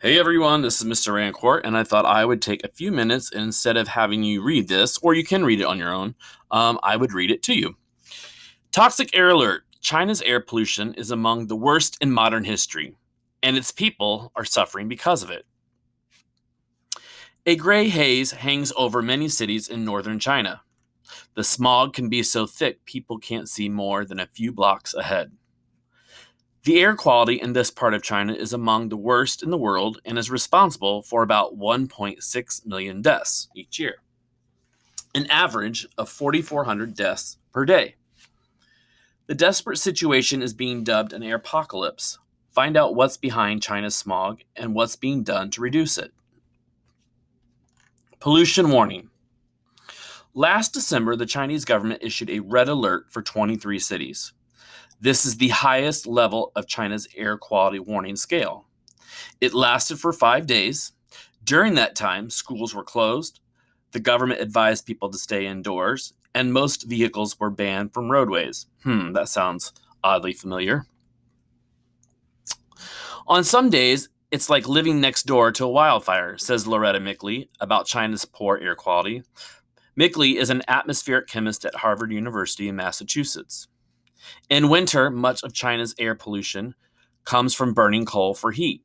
Hey everyone, this is Mr. Rancourt, and I thought I would take a few minutes and instead of having you read this, or you can read it on your own, I would read it to you. Toxic air alert. China's air pollution is among the worst in modern history, and its people are suffering because of it. A gray haze hangs over many cities in northern China. The smog can be so thick people can't see more than a few blocks ahead. The air quality in this part of China is among the worst in the world and is responsible for about 1.6 million deaths each year, an average of 4,400 deaths per day. The desperate situation is being dubbed an airpocalypse. Find out what's behind China's smog and what's being done to reduce it. Pollution warning. Last December, the Chinese government issued a red alert for 23 cities. This is the highest level of China's air quality warning scale. It lasted for 5 days. During that time, schools were closed, the government advised people to stay indoors, and most vehicles were banned from roadways. That sounds oddly familiar. On some days, it's like living next door to a wildfire, says Loretta Mickley about China's poor air quality. Mickley is an atmospheric chemist at Harvard University in Massachusetts. In winter, much of China's air pollution comes from burning coal for heat.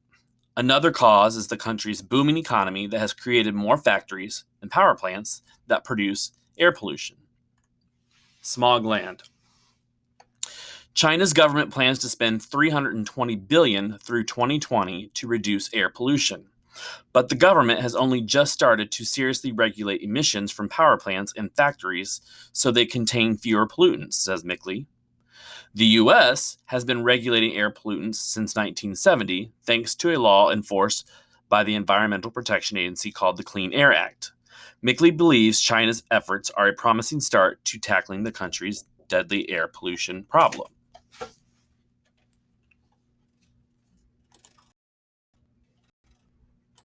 Another cause is the country's booming economy that has created more factories and power plants that produce air pollution. Smogland. China's government plans to spend $320 billion through 2020 to reduce air pollution. But the government has only just started to seriously regulate emissions from power plants and factories so they contain fewer pollutants, says Mickley. The U.S. has been regulating air pollutants since 1970, thanks to a law enforced by the Environmental Protection Agency called the Clean Air Act. Mickley believes China's efforts are a promising start to tackling the country's deadly air pollution problem.